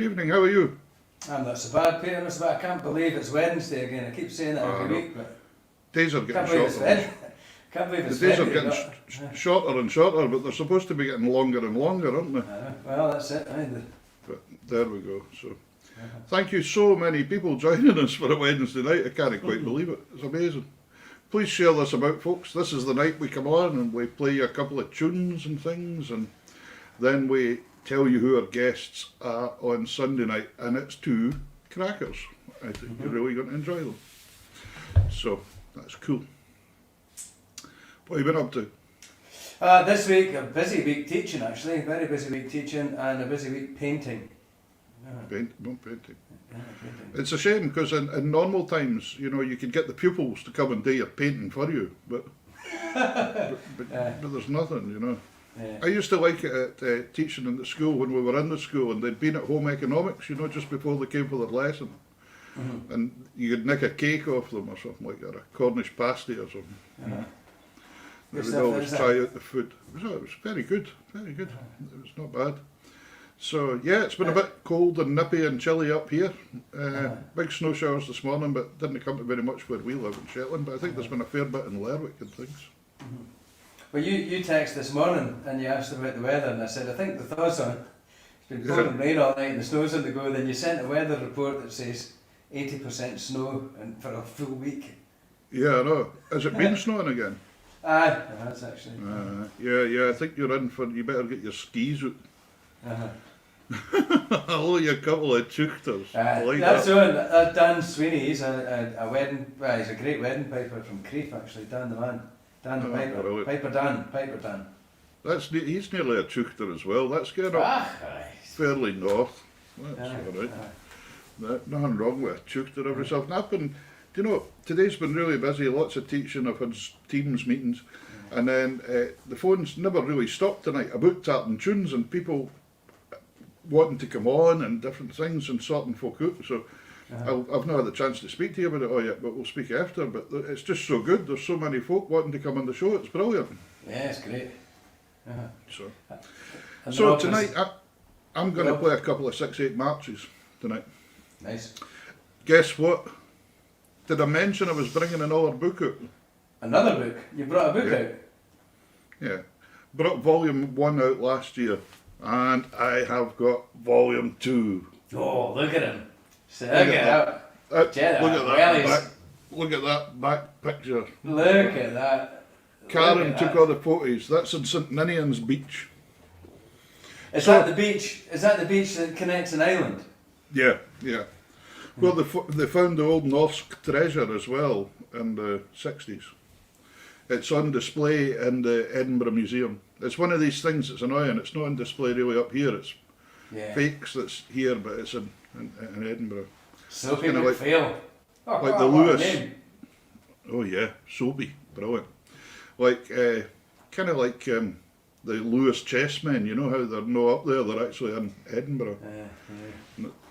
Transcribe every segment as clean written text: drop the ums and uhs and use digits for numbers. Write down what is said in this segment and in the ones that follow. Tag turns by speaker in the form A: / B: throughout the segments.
A: evening, how are you?
B: I'm not so bad, Peter, not so bad. I can't believe it's Wednesday again. I keep saying that every week, but
A: Days are
B: can't
A: getting
B: believe it's
A: shorter.
B: Wednesday. Can't believe it's
A: The days are
B: Wednesday,
A: getting
B: but,
A: shorter and shorter, but they're supposed to be getting longer and longer, aren't they?
B: well, that's it. Aye.
A: But there we go. So, thank you so many people joining us for a Wednesday night. I can't quite believe it. It's amazing. Please share this about, folks. This is the night we come on and we play a couple of tunes and things, and then we tell you who our guests are on Sunday night, and it's two crackers. I think you're really going to enjoy them. So, that's cool. What have you been up to?
B: This week, a busy week teaching, actually. Very busy week teaching and a busy week painting.
A: Painting.
B: Yeah, painting.
A: It's a shame because in normal times, you know, you could get the pupils to come and do your painting for you, but but there's nothing, you know.
B: Yeah.
A: I used to like it at teaching in the school when we were in the school, and they'd been at home economics, you know, just before they came for their lesson. And you could nick a cake off them or something like that, a Cornish pasty or something. They would always try out the food. It was very good, very good. It was not bad. So yeah, it's been a bit cold and nippy and chilly up here. Big snow showers this morning, but didn't come to very much where we live in Shetland. But I think there's been a fair bit in Lerwick and things.
B: Well, you texted this morning and you asked about the weather, and I said, I think the thaw's on. It's been pouring rain all night and the snow's on the go. Then you sent a weather report that says 80% snow and for a full week.
A: Yeah, I know. Has it been snowing again?
B: Aye, that's actually.
A: Yeah. I think you're in for. You better get your skis out.
B: Uh-huh.
A: I'll owe you a couple of chuchters. Like
B: That's
A: that.
B: on. Dan Sweeney, he's a wedding. Well, he's a great wedding piper from Crieff, actually. Dan the man. Dan the piper.
A: Brilliant.
B: Piper Dan.
A: He's nearly a chuchter as well. That's getting up
B: Aye.
A: fairly north. That's
B: Aye,
A: all right.
B: aye.
A: Nothing wrong with a chuchter every so often. I've been, do you know, today's been really busy, lots of teaching, I've had Teams meetings, and then the phones never really stopped tonight about tapping tunes and people wanting to come on and different things and sorting folk out. So I've not had the chance to speak to you about it all yet, but we'll speak after. But it's just so good, there's so many folk wanting to come on the show, it's brilliant.
B: Yeah, it's great.
A: So tonight I'm going to play a couple of 6/8 marches tonight.
B: Nice.
A: Guess what? Did I mention I was bringing another book out?
B: Another book? You brought a book out?
A: Yeah. Brought volume 1 out last year, and I have got volume 2.
B: Oh, look at him. So look at that.
A: Look at that back picture.
B: Look at that.
A: Karen
B: Look at
A: took
B: that.
A: all the photos. That's in St Ninian's Beach.
B: Is that the beach? Is that the beach that connects an island?
A: Yeah. Well, they found the old Norse treasure as well in the 60s. It's on display in the Edinburgh Museum. It's one of these things that's annoying. It's not on display really up here. It's fakes that's here, but it's in Edinburgh.
B: So
A: It's kinda
B: people
A: like-
B: fail. Oh,
A: like the
B: what a
A: Lewis.
B: name.
A: Oh yeah, Soapy, brilliant. Like kind of like the Lewis chessmen. You know how they're not up there; they're actually in Edinburgh.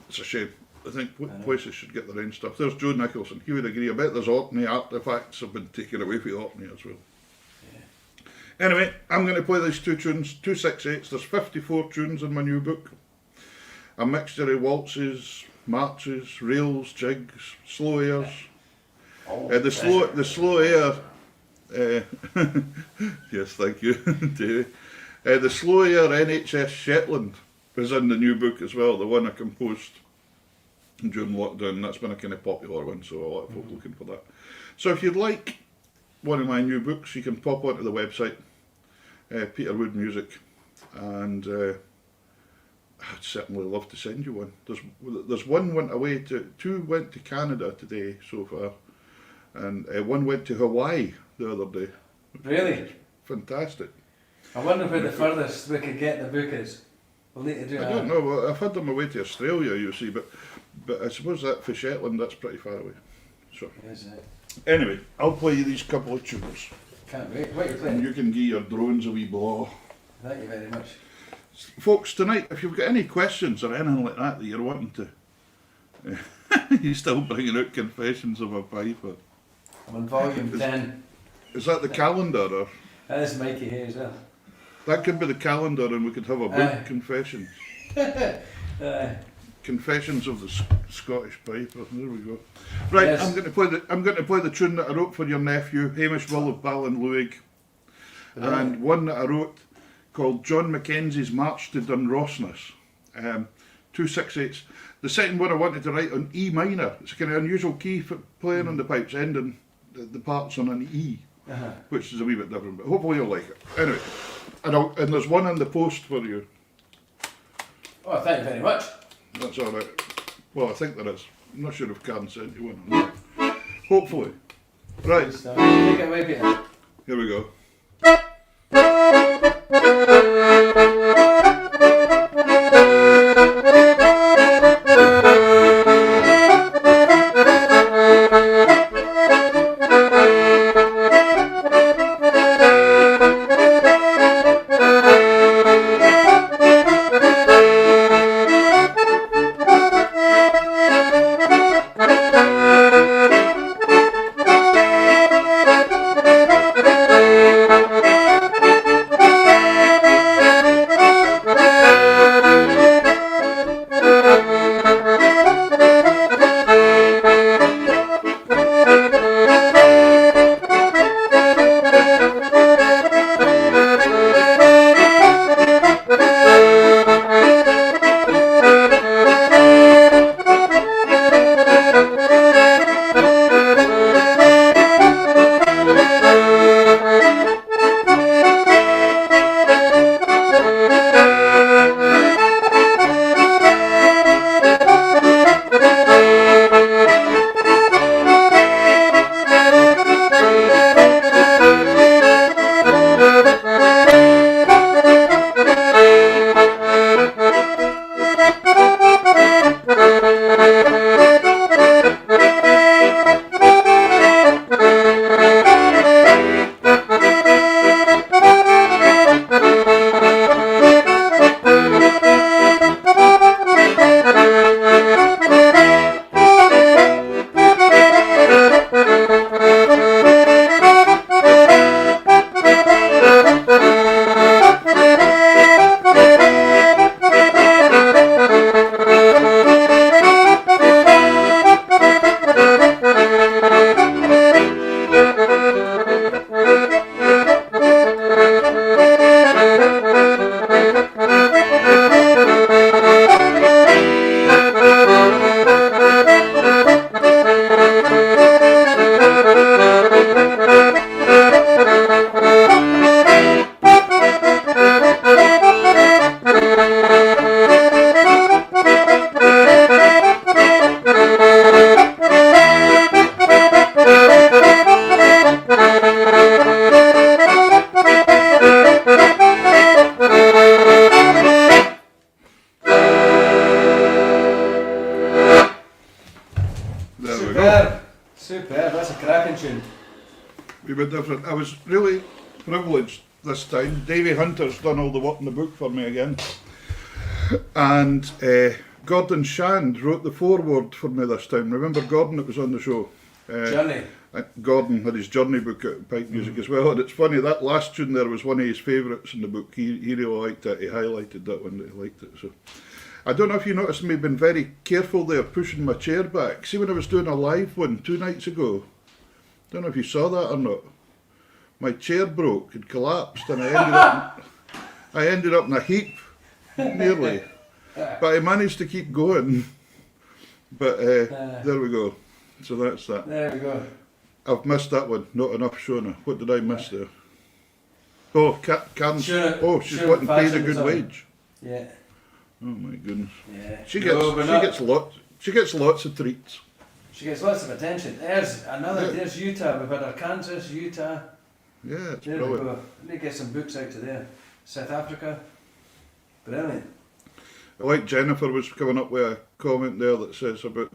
A: It's a shame. I think places should get their own stuff. There's Joe Nicholson. He would agree. I bet there's Orkney artefacts have been taken away from Orkney as well. Anyway, I'm going to play these two tunes, 2 6/8s. There's 54 tunes in my new book. A mixture of waltzes, marches, reels, jigs, slow airs. The slow air. Yes, thank you, Davey. The slow air NHS Shetland is in the new book as well. The one I composed during lockdown. That's been a kind of popular one, so a lot of folk looking for that. So if you'd like one of my new books, you can pop onto the website, Peter Wood Music, and I'd certainly love to send you one. There's one went away to, 2 went to Canada today so far, and one went to Hawaii the other day.
B: Really?
A: Fantastic.
B: I wonder where the furthest we could get the book is. We'll need to do
A: I
B: that.
A: don't know. Well, I've had them away to Australia, you see, but I suppose that for Shetland, that's pretty far away. So
B: Is it?
A: anyway, I'll play you these couple of tunes,
B: Can't wait. What are you
A: and
B: playing?
A: you can give your drones a wee blow.
B: Thank you very much.
A: Folks, tonight, if you've got any questions or anything like that you're wanting to, you're still bringing out Confessions of a Piper.
B: I'm on volume 10.
A: Is that the calendar, or
B: That's Mikey here as well.
A: that could be the calendar, and we could have a book
B: Aye.
A: Confessions. Confessions of the Scottish Piper. There we go. Right,
B: Yes.
A: I'm going to play the tune that I wrote for your nephew, Hamish Will of Ballinluig, and one that I wrote called John Mackenzie's March to Dunrossness. 2/6/8. The second one I wanted to write on E minor. It's a kind of unusual key for playing on the pipes, ending the parts on an E, which is a wee bit different, but hopefully you'll like it. Anyway, and there's one in the post for you.
B: Oh, thank you very much.
A: That's all right. Well, I think there is. I'm not sure if Karen sent you one. Hopefully. Right,
B: Take it away, Peter.
A: here we go.
B: Superb, that's a cracking tune.
A: Wee bit different. I was really privileged this time. Davy Hunter's done all the work in the book for me again. And Gordon Shand wrote the foreword for me this time. Remember Gordon that was on the show?
B: Journey.
A: Gordon had his Journey book out, Pipe Music as well. And it's funny, that last tune there was one of his favourites in the book. He really liked it. He highlighted that one that he liked it. So I don't know if you noticed me being very careful there, pushing my chair back. See when I was doing a live one 2 nights ago? Don't know if you saw that or not. My chair broke and collapsed, and I ended up in a heap, nearly. But I managed to keep going. But there we go. So that's that.
B: There we go.
A: I've missed that one. Not enough Shona. What did I miss there? Oh, Karen's. Oh, she's wanting paid a good wage.
B: Yeah.
A: Oh my goodness.
B: Yeah.
A: She gets lots of treats.
B: She gets lots of attention. There's another. There's Utah. We've had Arkansas, Utah.
A: Yeah, it's
B: There
A: brilliant.
B: we go. Let me get some books out to there. South Africa. Brilliant.
A: I like Jennifer was coming up with a comment there that says about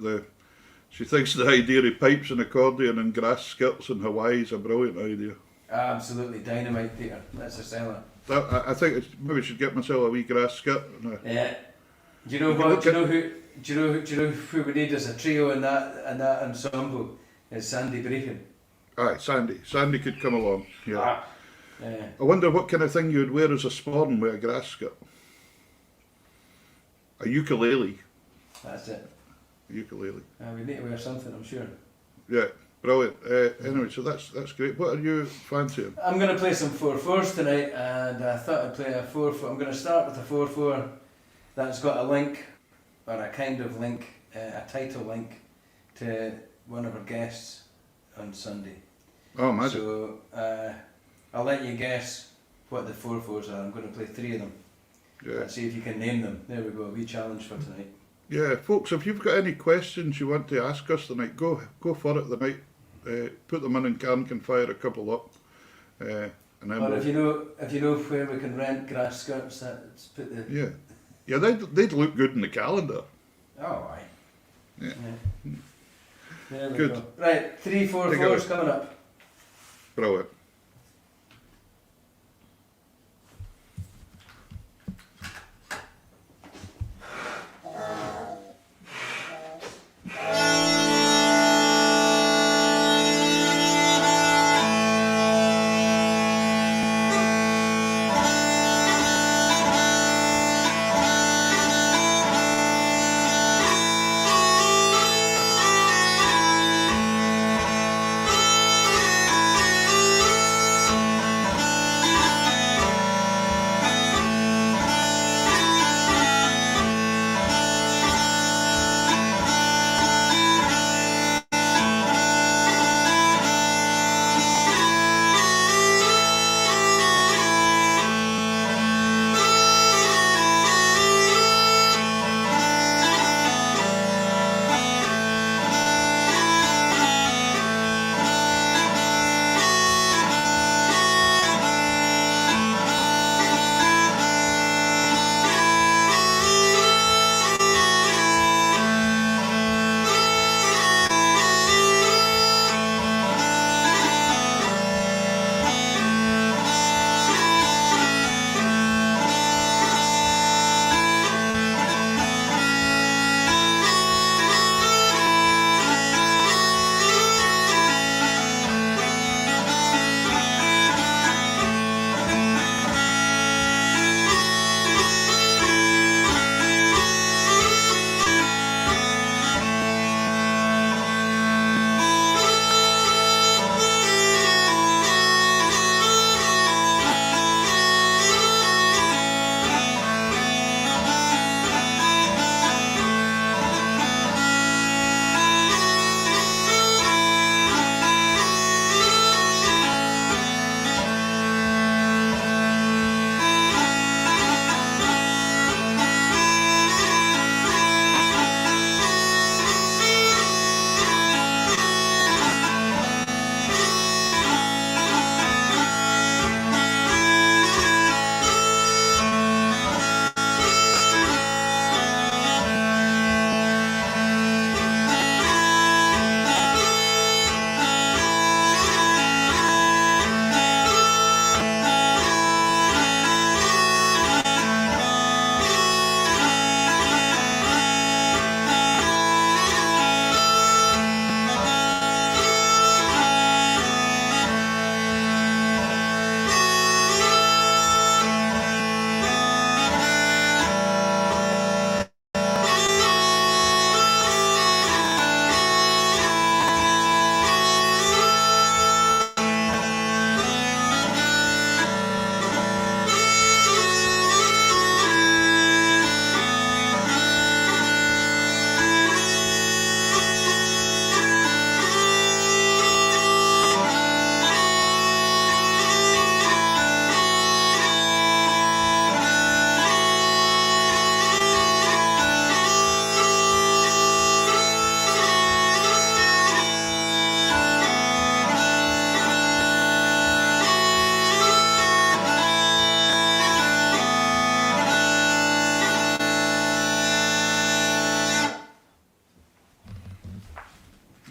A: she thinks the idea of pipes and accordion and grass skirts in Hawaii is a brilliant idea.
B: Absolutely dynamite, Peter. That's a seller.
A: I think maybe I should get myself a wee grass skirt.
B: Yeah. Do you know what? Do you know who we need as a trio in that ensemble? Is Sandy Briefing.
A: Aye, Sandy. Sandy could come along. Yeah.
B: Yeah.
A: I wonder what kind of thing you would wear as a sporn with a grass skirt. A ukulele.
B: That's it.
A: Ukulele.
B: We need to wear something, I'm sure.
A: Yeah, brilliant. Anyway, so that's great. What are you fancying?
B: I'm going to play some 4/4s tonight, and I thought I'd play a 4/4. I'm going to start with a 4/4 that's got a link, or a kind of link, a title link to one of our guests on Sunday.
A: Oh, magic.
B: So I'll let you guess what the 4/4s are. I'm going to play 3 of them.
A: Yeah.
B: And see if you can name them. There we go, a wee challenge for tonight.
A: Yeah, folks, if you've got any questions you want to ask us tonight, go for it tonight. Put them in and Karen can fire a couple up. And then
B: Or if you know where we can rent grass skirts, that's put the...
A: Yeah, they'd look good in the calendar.
B: Oh, aye.
A: Yeah.
B: There we
A: Good.
B: go. Right, 3 4/4s coming up.
A: Brilliant.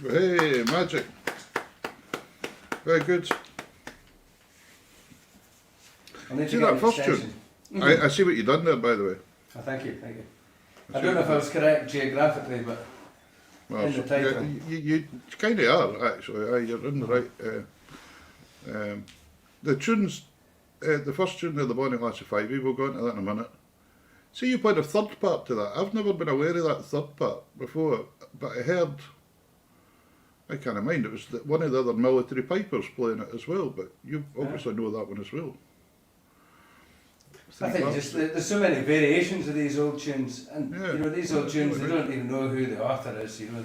A: Hey, magic. Very good.
B: I'll need to
A: See
B: get
A: that
B: an
A: first
B: extension.
A: tune? I see what you've done there, by the way.
B: Oh, thank you. I don't know if I was correct geographically, but
A: Well,
B: in the title.
A: you kind of are, actually. You're in the right. The tunes, the first tune of the Bonnie Lassie 5, we'll go into that in a minute. See, you played a third part to that. I've never been aware of that third part before, but I heard, I can't mind, it was one of the other military pipers playing it as well, but you obviously know that one as well.
B: I think just there's so many variations of these old tunes, and you know, these old tunes, they don't even know who the author is, you know.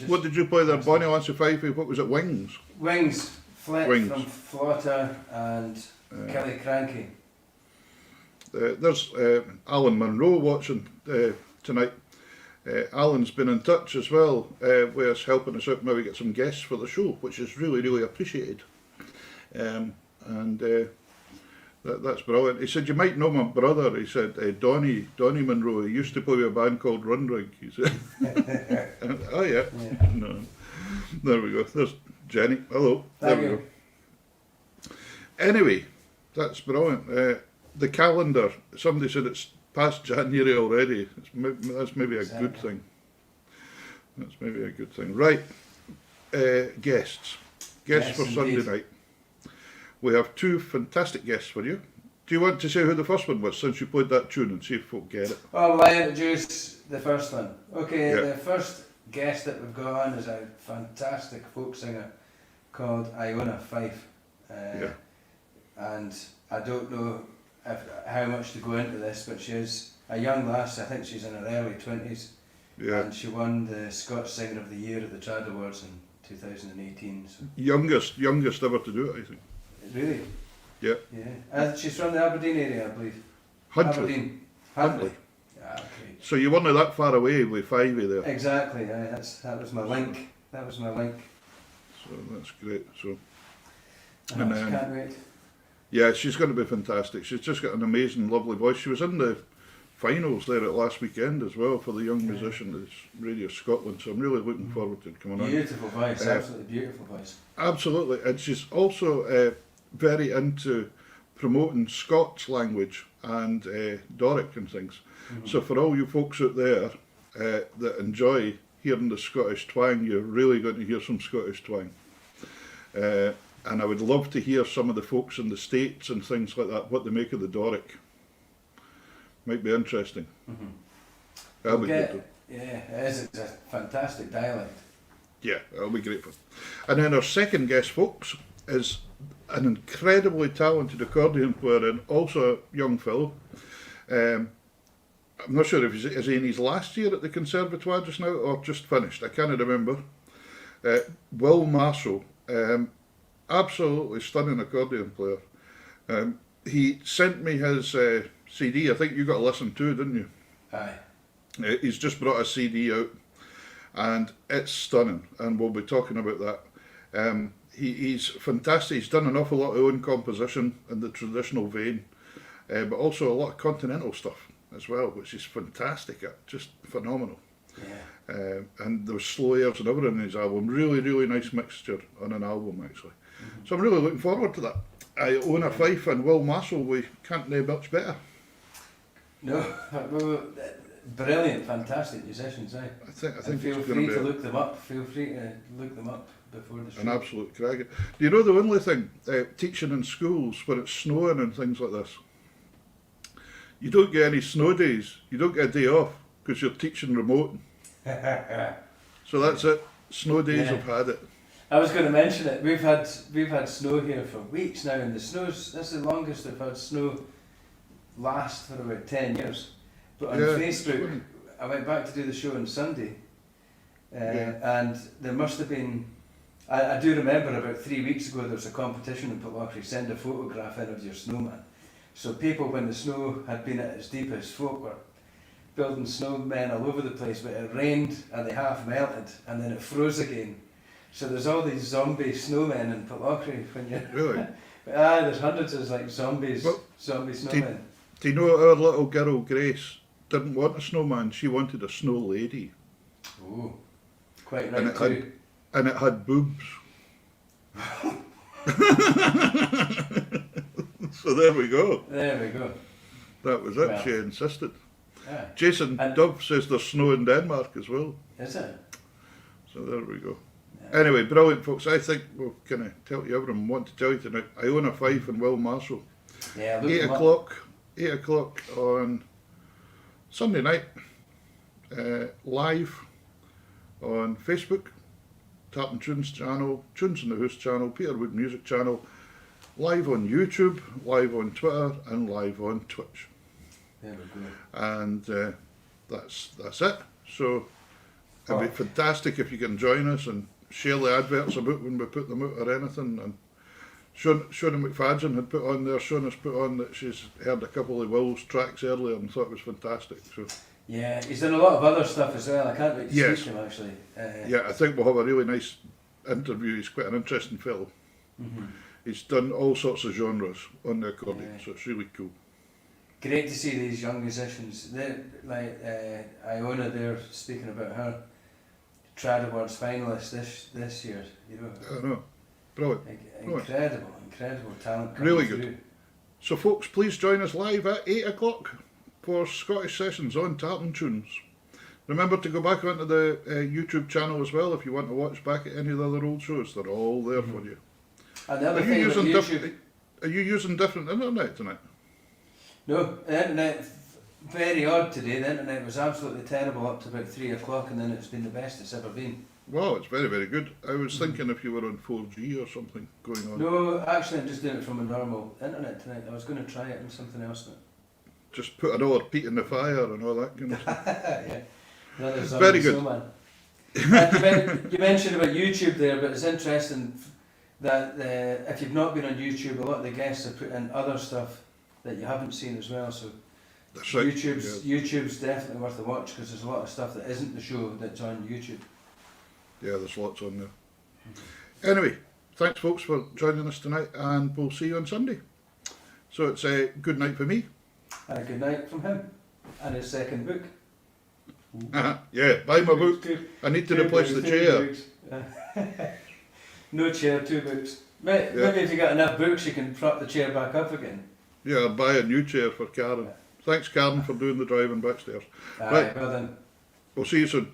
A: What did you play there? Bonnie Lancey Fifey, what was it, Wings?
B: Wings, Flick
A: Wings.
B: from Flotta and Kelly Cranky.
A: There's Alan Munro watching tonight. Alan's been in touch as well with us, helping us out, maybe get some guests for the show, which is really, really appreciated. That's brilliant. He said, you might know my brother. He said, Donny Munro. He used to play with a band called Runrig. He said, oh yeah. No. There we go. There's Jenny. Hello.
B: Thank
A: there
B: you.
A: We go. Anyway, that's brilliant. The calendar, somebody said it's past January already. That's maybe a good thing. That's maybe a good thing. Right. Guests. Guests for Sunday night. We have two fantastic guests for you. Do you want to say who the first one was, since you played that tune, and see if folk get it?
B: Oh, well, I introduce the first one. Okay,
A: Yeah.
B: The first guest that we've got on is a fantastic folk singer called Iona Fife. And I don't know how much to go into this, but she's a young lass. I think she's in her early 20s.
A: Yeah.
B: And she won the Scots Singer of the Year at the Trad Awards in 2018. So.
A: Youngest ever to do it, I think.
B: Really?
A: Yeah.
B: Yeah. She's from the Aberdeen area, I believe.
A: Huntly.
B: Aberdeen.
A: Huntly.
B: Ah, okay.
A: So you weren't that far away with Fivey there.
B: Exactly. That was my link. That was my link.
A: So that's great. So.
B: I can't wait.
A: Yeah, she's going to be fantastic. She's just got an amazing, lovely voice. She was in the finals there at last weekend as well for the young musician at Radio Scotland. So I'm really looking forward to it coming on.
B: Beautiful voice, absolutely beautiful voice.
A: Absolutely, and she's also very into promoting Scots language and Doric and things. So for all you folks out there that enjoy hearing the Scottish twang, you're really going to hear some Scottish twang. And I would love to hear some of the folks in the States and things like that, what they make of the Doric. Might be interesting. That'll be good.
B: Yeah, it is. It's a fantastic dialect.
A: Yeah, that'll be great fun. And then our second guest, folks, is an incredibly talented accordion player and also a young fellow. I'm not sure if he's in his last year at the Conservatoire just now or just finished. I can't remember. Will Marshall, absolutely stunning accordion player. He sent me his CD. I think you got to listen to, didn't you?
B: Aye.
A: He's just brought a CD out, and it's stunning, and we'll be talking about that. He's fantastic. He's done an awful lot of own composition in the traditional vein, but also a lot of continental stuff as well, which is fantastic, just phenomenal.
B: Yeah.
A: And there was slow airs and everything in his album. Really, really nice mixture on an album, actually. So I'm really looking forward to that. Iona Fife and Will Marshall, we can't name much better.
B: No, brilliant, fantastic musicians, eh?
A: I think
B: feel
A: it's
B: free
A: going to
B: to
A: be
B: look them up. Feel free to look them up before the show.
A: an absolute cracker. Do you know the only thing, teaching in schools when it's snowing and things like this, you don't get any snow days, you don't get a day off because you're teaching remote. So that's it, snow days have had it.
B: I was going to mention it. We've had snow here for weeks now, and this is the longest we've had snow last for about 10 years. But on Facebook, I went back to do the show on Sunday, and there must have been. I do remember about 3 weeks ago there was a competition in Pitlochry, send a photograph in of your snowman. So people, when the snow had been at its deepest, folk were building snowmen all over the place, but it rained and they half melted and then it froze again. So there's all these zombie snowmen in Pitlochry when you
A: Really?
B: there's hundreds of like zombie snowmen.
A: Do you know our little girl Grace didn't want a snowman, she wanted a snow lady.
B: Oh, quite right too.
A: And it had boobs. So there we go.
B: There we go.
A: That was it,
B: Well,
A: she insisted.
B: Yeah.
A: Jason Dove says there's snow in Denmark as well.
B: Is it?
A: So there we go.
B: Yeah.
A: Anyway, brilliant folks. I think we'll kind of tell you everything we want to tell you tonight. Iona Fife and Will Marshall.
B: Yeah,
A: 8 o'clock on Sunday night, live on Facebook, Tartan Tunes channel, Tunes in the House channel, Peter Wood Music channel, live on YouTube, live on Twitter, and live on Twitch.
B: There we go.
A: And that's it. So it'd be fantastic if you can join us and share the adverts about when we put them out or anything. And Shona McFadden had put on there, Shona's put on that she's heard a couple of Will's tracks earlier and thought it was fantastic. So
B: Yeah, he's done a lot of other stuff as well. I can't wait to
A: Yes.
B: speak to him actually.
A: yeah, I think we'll have a really nice interview. He's quite an interesting fellow.
B: Mhm.
A: He's done all sorts of genres on the accordion,
B: Yeah.
A: so it's really cool.
B: Great to see these young musicians. They're like Iona there speaking about her Trad Awards finalist this year. You know,
A: I know, brilliant.
B: incredible talent coming
A: Really
B: through.
A: good. So folks, please join us live at 8 o'clock for Scottish Sessions on Tartan Tunes. Remember to go back onto the YouTube channel as well if you want to watch back at any of the other old shows. They're all there for you.
B: And the other
A: Are you
B: thing about
A: using
B: YouTube,
A: are you using different internet tonight?
B: no, the internet very odd today. The internet was absolutely terrible up to about 3 o'clock, and then it's been the best it's ever been.
A: Wow, it's very, very good. I was thinking if you were on 4G or something going on.
B: No, actually, I'm just doing it from a normal internet tonight. I was going to try it on something else.
A: Just put another peat in the fire and all that kind of stuff.
B: Yeah. Another
A: Very
B: zombie
A: good.
B: snowman. You mentioned about YouTube there, but it's interesting that if you've not been on YouTube, a lot of the guests have put in other stuff that you haven't seen as well. So
A: That's right.
B: YouTube's definitely worth a watch because there's a lot of stuff that isn't the show that's on YouTube.
A: Yeah, there's lots on there. Anyway, thanks folks for joining us tonight, and we'll see you on Sunday. So it's a good night for me.
B: And a good night from him and his second book.
A: Yeah, buy my book. I need to replace the chair.
B: Books. No chair, 2 books. Maybe if you got enough books, you can prop the chair back up again.
A: Yeah, I'll buy a new chair for Karen. Thanks, Karen, for doing the driving backstairs.
B: Aye,
A: Right.
B: well then.
A: We'll see you soon.